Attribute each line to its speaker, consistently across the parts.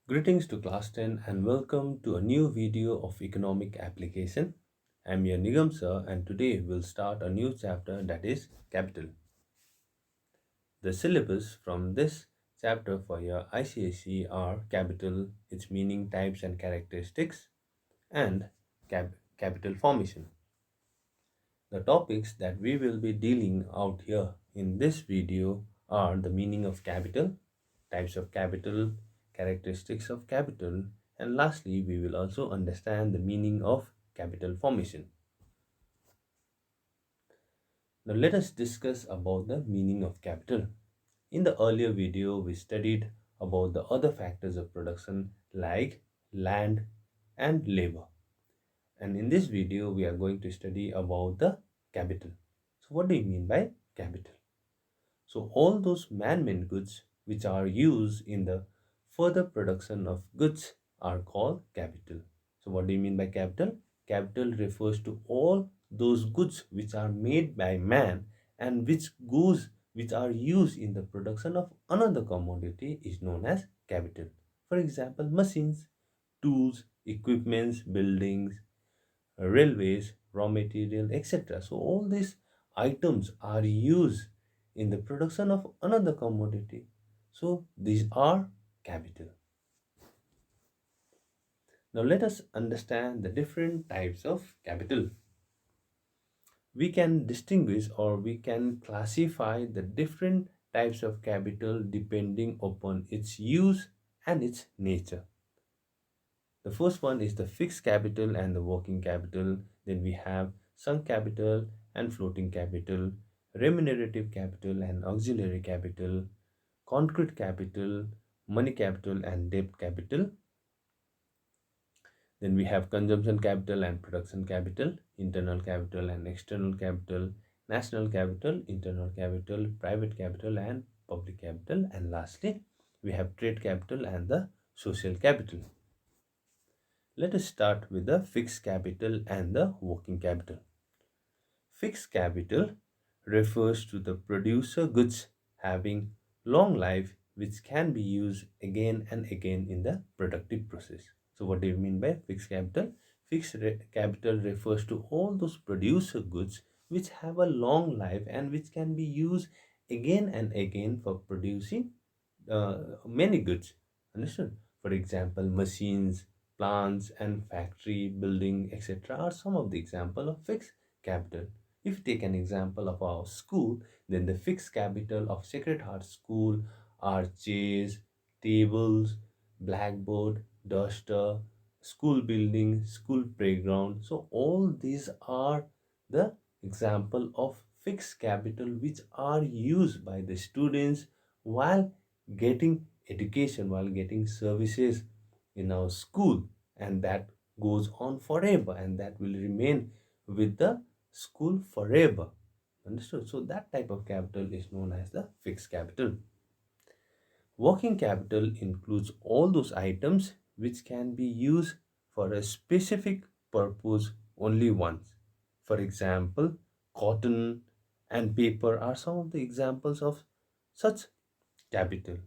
Speaker 1: Greetings to class 10 and welcome to a new video of economic application. I'm your Nigam sir and today we'll start a new chapter that is capital. The syllabus from this chapter for your ICSE are capital, its meaning, types and characteristics, and capital formation. The topics that we will be dealing out here in this video are the meaning of capital, types of capital, characteristics of capital, and lastly, we will also understand the meaning of capital formation. Now, let us discuss about the meaning of capital. In the earlier video, we studied about the other factors of production like land and labor. And in this video, we are going to study about the capital. So, what do you mean by capital? So, all those man-made goods which are used in the further production of goods are called capital. So, what do you mean by capital? Capital refers to all those goods which are made by man and which are used in the production of another commodity is known as capital. For example, machines, tools, equipments, buildings, railways, raw material, etc. So all these items are used in the production of another commodity. So these are capital. Now let us understand the different types of capital. We can distinguish or we can classify the different types of capital depending upon its use and its nature. The first one is the fixed capital and the working capital. Then we have sunk capital and floating capital, remunerative capital and auxiliary capital, concrete capital, money capital and debt capital. Then we have consumption capital and production capital, internal capital and external capital, national capital, internal capital, private capital and public capital. And lastly, we have trade capital and the social capital. Let us start with the fixed capital and the working capital. Fixed capital refers to the producer goods having long life which can be used again and again in the productive process. So what do you mean by fixed capital? Capital refers to all those producer goods which have a long life and which can be used again and again for producing many goods. Understood? For example, machines, plants and factory, building, etc. are some of the example of fixed capital. If you take an example of our school, then the fixed capital of Sacred Heart School are chairs, tables, blackboard, duster, school building, school playground. So all these are the example of fixed capital which are used by the students while getting education, while getting services in our school, and that goes on forever and that will remain with the school forever. Understood? So that type of capital is known as the fixed capital. Working capital includes all those items which can be used for a specific purpose only once. For example, cotton and paper are some of the examples of such capital.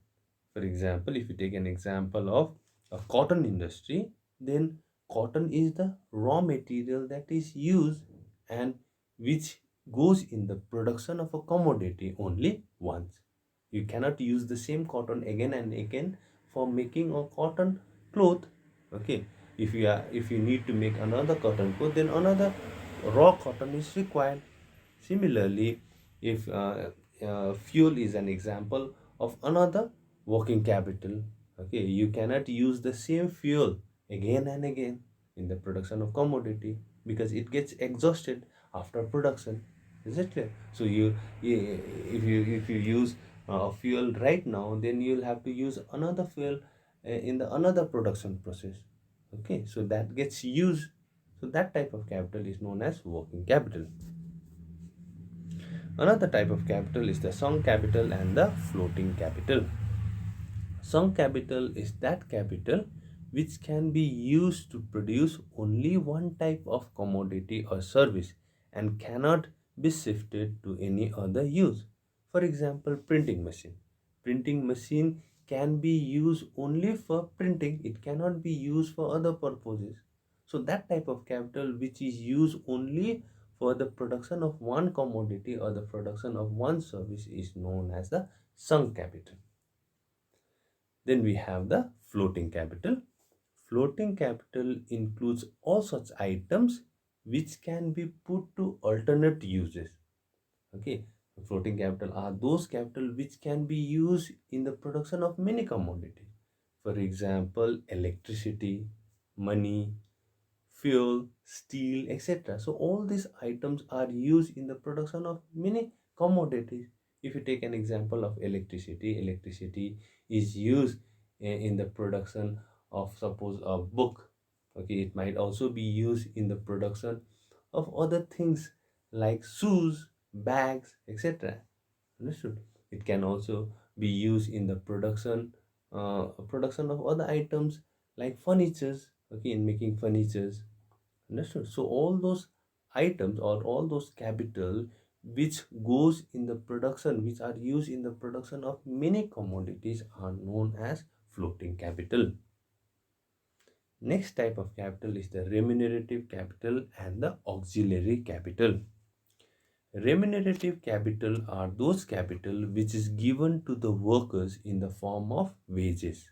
Speaker 1: For example, if you take an example of a cotton industry, then cotton is the raw material that is used and which goes in the production of a commodity only once. You cannot use the same cotton again and again for making a cotton cloth. Okay, if you need to make another cotton cloth, then another raw cotton is required. Similarly, if fuel is an example of another working capital, okay, you cannot use the same fuel again and again in the production of commodity because it gets exhausted after production. Is it clear? So if you use fuel right now, then you'll have to use another fuel in the another production process. Okay, so that gets used. So that type of capital is known as working capital. Another type of capital is the sunk capital and the floating capital. Sunk capital is that capital which can be used to produce only one type of commodity or service and cannot be shifted to any other use. For example, printing machine. Printing machine can be used only for printing, it cannot be used for other purposes. So that type of capital which is used only for the production of one commodity or the production of one service is known as the sunk capital. Then we have the floating capital. Floating capital includes all such items which can be put to alternate uses. Okay, floating capital are those capital which can be used in the production of many commodities. For example, electricity, money, fuel, steel, etc. So all these items are used in the production of many commodities. If you take an example of electricity, electricity is used in the production of, suppose, a book. Okay, it might also be used in the production of other things like shoes, bags, etc. Understood? It can also be used in the production of other items like furnitures. Okay, in making furnitures. Understood? So all those items or all those capital which goes in the production, which are used in the production of many commodities, are known as floating capital. Next type of capital is the remunerative capital and the auxiliary capital. Remunerative capital are those capital which is given to the workers in the form of wages.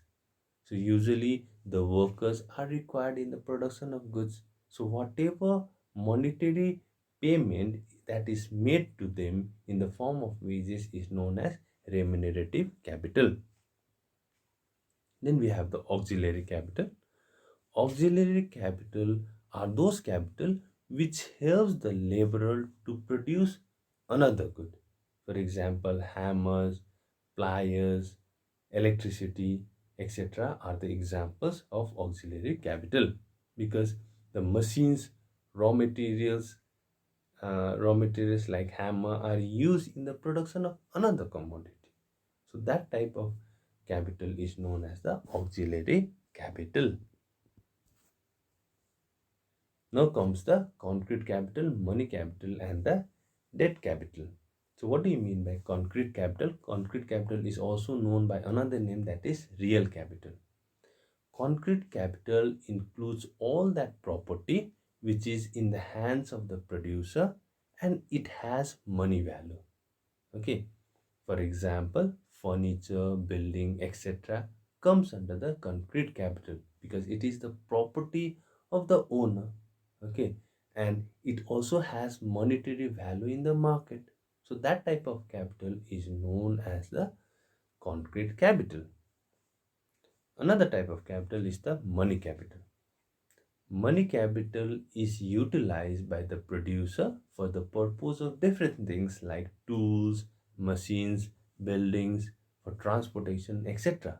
Speaker 1: So usually the workers are required in the production of goods. So whatever monetary payment that is made to them in the form of wages is known as remunerative capital. Then we have the auxiliary capital. Auxiliary capital are those capital which helps the laborer to produce another good. For example, hammers, pliers, electricity, etc. are the examples of auxiliary capital, because the machines, raw materials, raw materials like hammer are used in the production of another commodity. So that type of capital is known as the auxiliary capital. Now comes the concrete capital, money capital, and the debt capital. So what do you mean by concrete capital? Concrete capital is also known by another name, that is real capital. Concrete capital includes all that property which is in the hands of the producer and it has money value. Okay, for example, furniture, building, etc. comes under the concrete capital because it is the property of the owner. Okay, and it also has monetary value in the market. So that type of capital is known as the concrete capital. Another type of capital is the money capital. Money capital is utilized by the producer for the purpose of different things like tools, machines, buildings, for transportation, etc.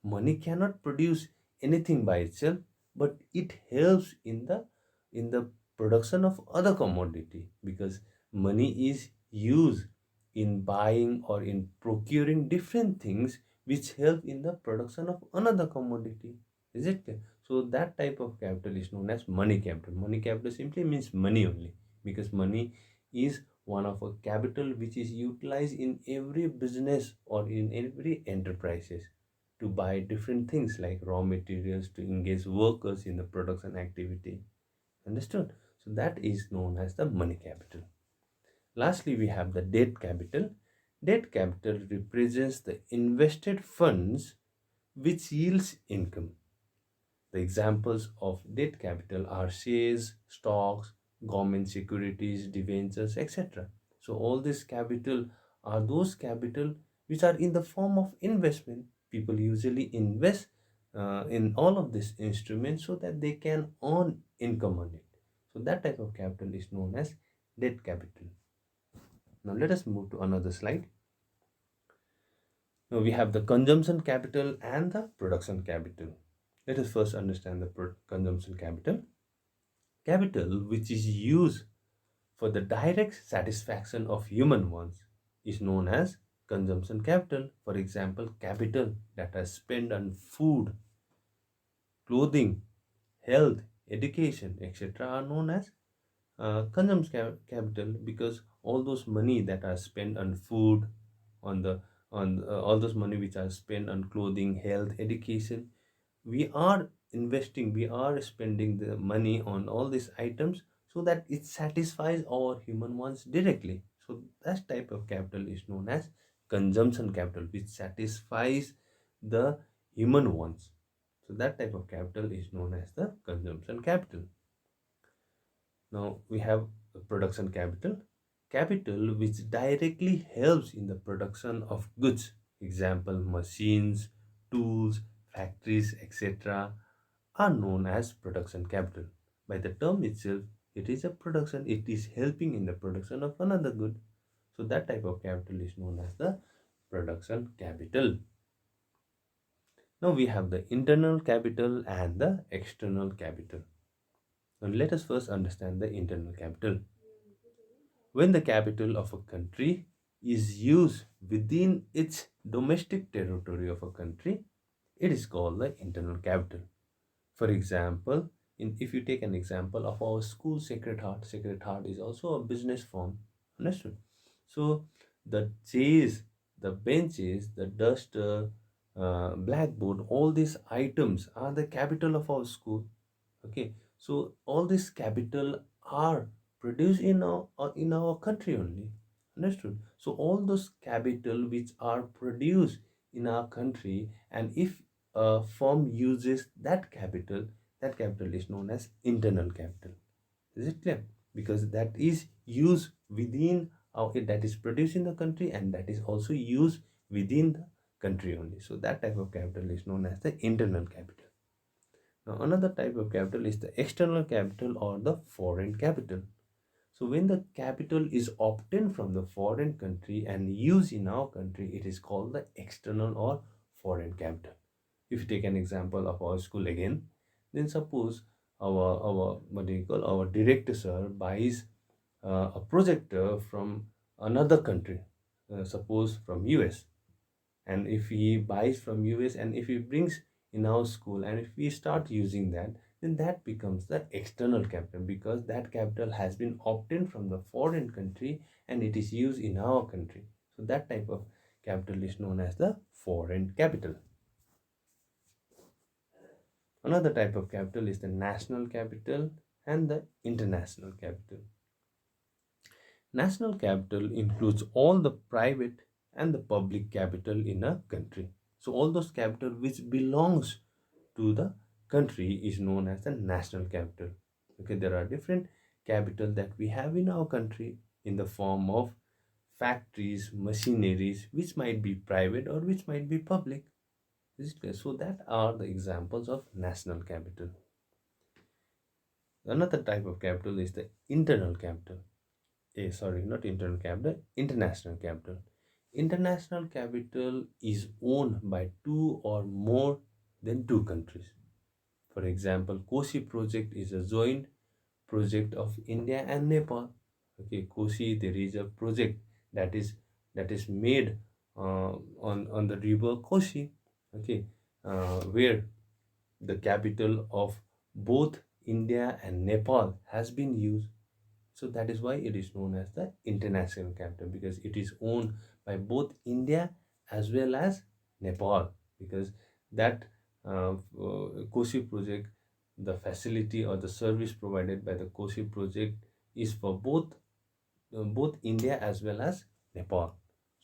Speaker 1: Money cannot produce anything by itself, but it helps in the production of other commodity, because money is used in buying or in procuring different things which help in the production of another commodity. Is it clear? So that type of capital is known as money capital. Money capital simply means money only, because money is one of a capital which is utilized in every business or in every enterprises to buy different things like raw materials, to engage workers in the production activity. Understood? So that is known as the money capital. Lastly, we have the debt capital. Debt capital represents the invested funds which yields income. The examples of debt capital are shares, stocks, government securities, debentures, etc. So all this capital are those capital which are in the form of investment. People usually invest in all of these instruments so that they can earn income on it. So that type of capital is known as debt capital. Now let us move to another slide. Now we have the consumption capital and the production capital. Let us first understand the consumption capital. Capital which is used for the direct satisfaction of human wants is known as consumption capital. For example, capital that are spent on food, clothing, health, education, etc. are known as consumption capital, because all those money that are spent on food, on the on all those money which are spent on clothing, health, education. We are investing, we are spending the money on all these items so that it satisfies our human wants directly. So that type of capital is known as consumption capital, which satisfies the human wants. So that type of capital is known as the consumption capital. Now we have the production capital. Capital which directly helps in the production of goods. Example, machines, tools, factories, etc. are known as production capital. By the term itself, it is a production, it is helping in the production of another good. So that type of capital is known as the production capital. Now we have the internal capital and the external capital. Now let us first understand the internal capital. When the capital of a country is used within its domestic territory of a country, it is called the internal capital. For example, if you take an example of our school Sacred Heart is also a business firm. Understood? So the chairs, the benches, the duster, blackboard, all these items are the capital of our school. Okay, so all this capital are produced in our country only. Understood? So all those capital which are produced in our country, and if a firm uses that capital is known as internal capital. Is it clear? Because that is used within our, that is produced in the country, and that is also used within the country only. So that type of capital is known as the internal capital. Now, another type of capital is the external capital or the foreign capital. So, when the capital is obtained from the foreign country and used in our country, it is called the external or foreign capital. If you take an example of our school again, then suppose our what do you call, our director sir buys a projector from another country, suppose from US, and if he buys from US and if he brings in our school and if we start using that, then that becomes the external capital, because that capital has been obtained from the foreign country and it is used in our country. So that type of capital is known as the foreign capital. Another type of capital is the national capital and the international capital. National capital includes all the private and the public capital in a country. So all those capital which belongs to the country is known as the national capital. Okay, there are different capital that we have in our country in the form of factories, machineries, which might be private or which might be public. Is it clear? So that are the examples of national capital. Another type of capital is the internal capital. Sorry, not internal capital, international capital. International capital is owned by two or more than two countries. For example, Kosi project is a joint project of India and Nepal. Okay, Kosi, there is a project that is made on the river Kosi. Okay, where the capital of both India and Nepal has been used. So that is why it is known as the international capital, because it is owned by both India as well as Nepal. Because that Kosi project, the facility or the service provided by the Kosi project is for both India as well as Nepal.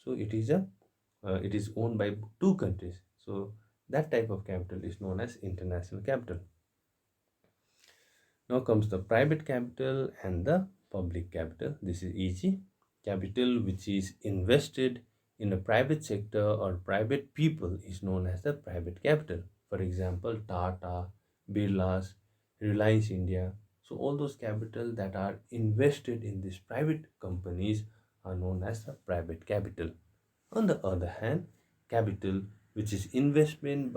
Speaker 1: So it is owned by two countries. So that type of capital is known as international capital. Now comes the private capital and the public capital. This is easy. Capital which is invested in a private sector or private people is known as the private capital. For example, Tata, Birlas, Reliance India. So all those capital that are invested in these private companies are known as the private capital. On the other hand, capital which is invested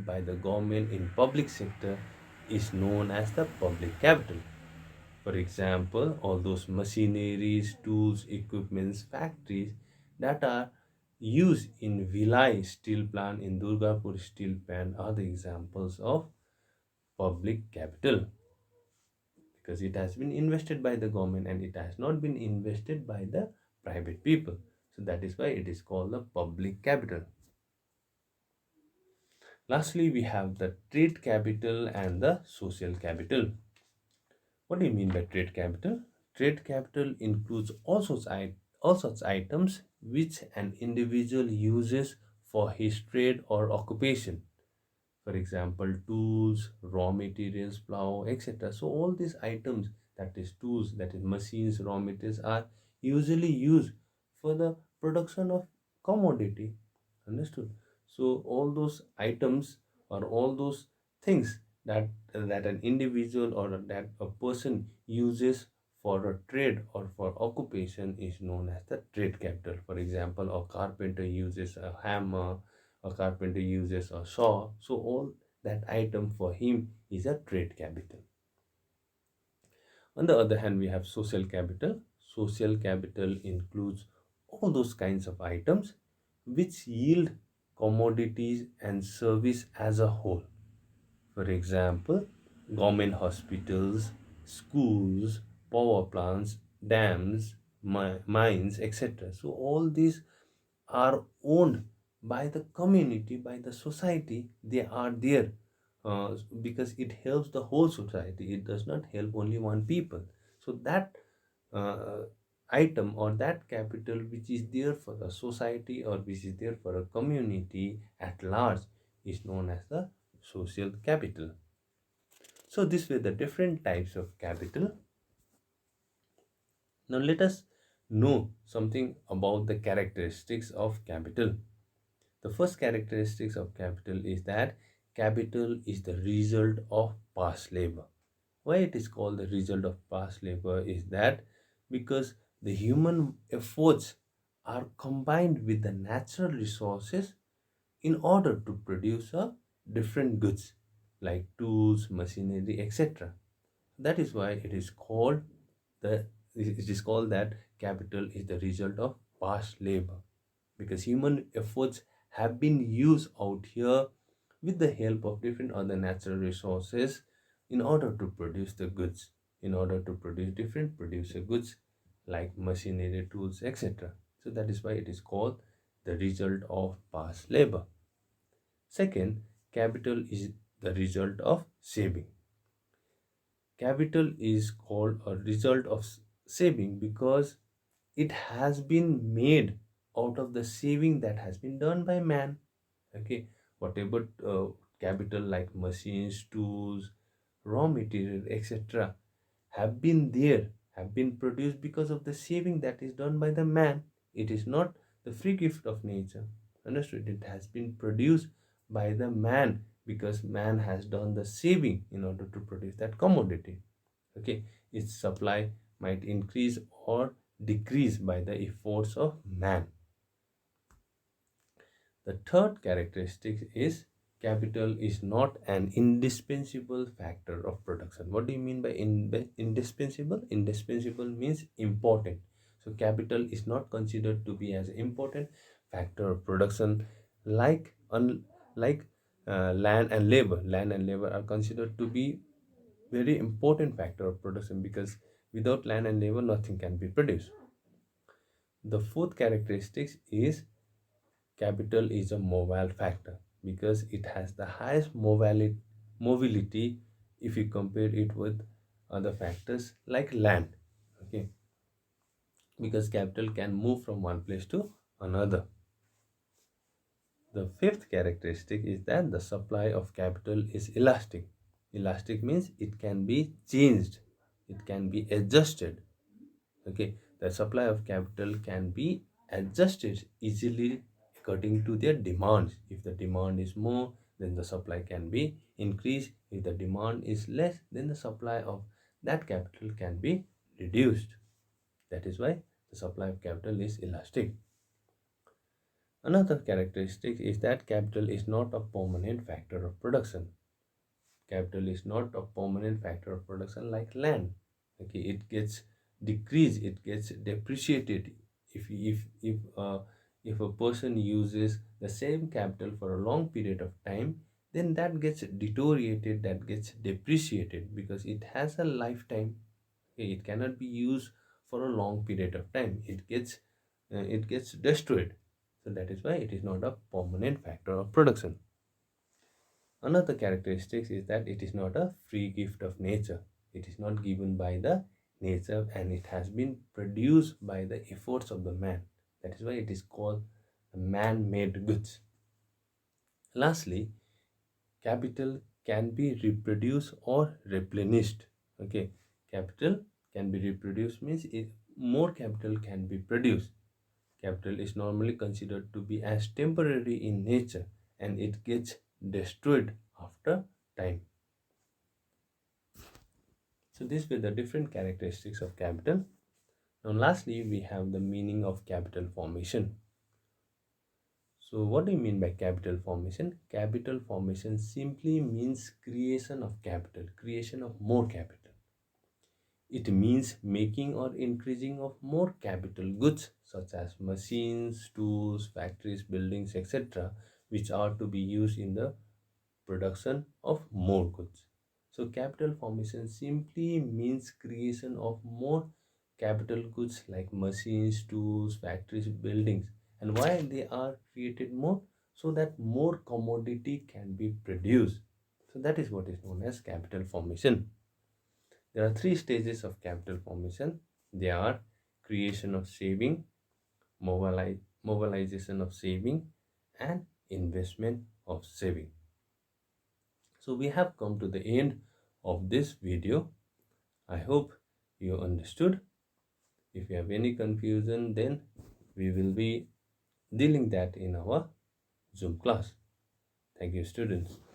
Speaker 1: by the government in public sector is known as the public capital. For example, all those machineries, tools, equipments, factories that are used in Vilai steel plant, in Durgapur steel plant are the examples of public capital, because it has been invested by the government and it has not been invested by the private people. So that is why it is called the public capital. Lastly, we have the trade capital and the social capital. What do you mean by trade capital? Trade capital includes all such items which an individual uses for his trade or occupation. For example, tools, raw materials, plow, etc. So all these items, that is tools, that is machines, raw materials, are usually used for the production of commodity. Understood? So all those items or all those things that an individual or that a person uses for a trade or for occupation is known as the trade capital. For example, a carpenter uses a hammer, a carpenter uses a saw. So all that item for him is a trade capital. On the other hand, we have social capital. Social capital includes all those kinds of items which yield commodities and service as a whole. For example, government hospitals, schools, power plants, dams, mines, etc. So all these are owned by the community, by the society. They are there because it helps the whole society. It does not help only one people. So that uh, item or that capital which is there for the society or which is there for a community at large is known as the social capital. So these were the different types of capital. Now let us know something about the characteristics of capital. The first characteristics of capital is that capital is the result of past labor. Why it is called the result of past labor is that because the human efforts are combined with the natural resources in order to produce a different goods like tools, machinery, etc. That is why the it is called that capital is the result of past labor, because human efforts have been used out here with the help of different other natural resources in order to produce the goods, in order to produce different producer goods like machinery, tools, etc. So that is why it is called the result of past labor. Second, capital is the result of saving. Capital is called a result of saving because it has been made out of the saving that has been done by man. Okay, whatever capital like machines, tools, raw material, etc., have been there, have been produced because of the saving that is done by the man. It is not the free gift of nature. Understood? It has been produced by the man because man has done the saving in order to produce that commodity. Okay, its supply might increase or decrease by the efforts of man. The third characteristic is capital is not an indispensable factor of production. What do you mean by indispensable? Indispensable means important. So capital is not considered to be as important factor of production like land and labor. Land and labor are considered to be very important factor of production because without land and labor nothing can be produced. The fourth characteristic is capital is a mobile factor because it has the highest mobility if you compare it with other factors like land. Okay, because capital can move from one place to another. The fifth characteristic is that the supply of capital is elastic. Elastic means it can be changed, it can be adjusted. Okay, the supply of capital can be adjusted easily according to their demands. If the demand is more, then the supply can be increased. If the demand is less, then the supply of that capital can be reduced. That is why the supply of capital is elastic. Another characteristic is that capital is not a permanent factor of production. Capital is not a permanent factor of production like land. Okay, it gets decreased, it gets depreciated. If a person uses the same capital for a long period of time, then that gets deteriorated, that gets depreciated because it has a lifetime. Okay, it cannot be used for a long period of time. It gets it gets destroyed. So that is why it is not a permanent factor of production. Another characteristic is that it is not a free gift of nature. It is not given by the nature, and it has been produced by the efforts of the man. That is why it is called man-made goods. Lastly, capital can be reproduced or replenished. Okay, capital can be reproduced means more capital can be produced. Capital is normally considered to be as temporary in nature, and it gets destroyed after time. So these were the different characteristics of capital. Now lastly, we have the meaning of capital formation. So what do you mean by capital formation? Capital formation simply means creation of capital, creation of more capital. It means making or increasing of more capital goods such as machines, tools, factories, buildings, etc., which are to be used in the production of more goods. So capital formation simply means creation of more capital goods like machines, tools, factories, buildings. And why they are created more? So that more commodity can be produced. So that is what is known as capital formation. There are three stages of capital formation. They are creation of saving, mobilization of saving, and investment of saving. So we have come to the end of this video. I hope you understood. If you have any confusion, then we will be dealing that in our Zoom class. Thank you, students.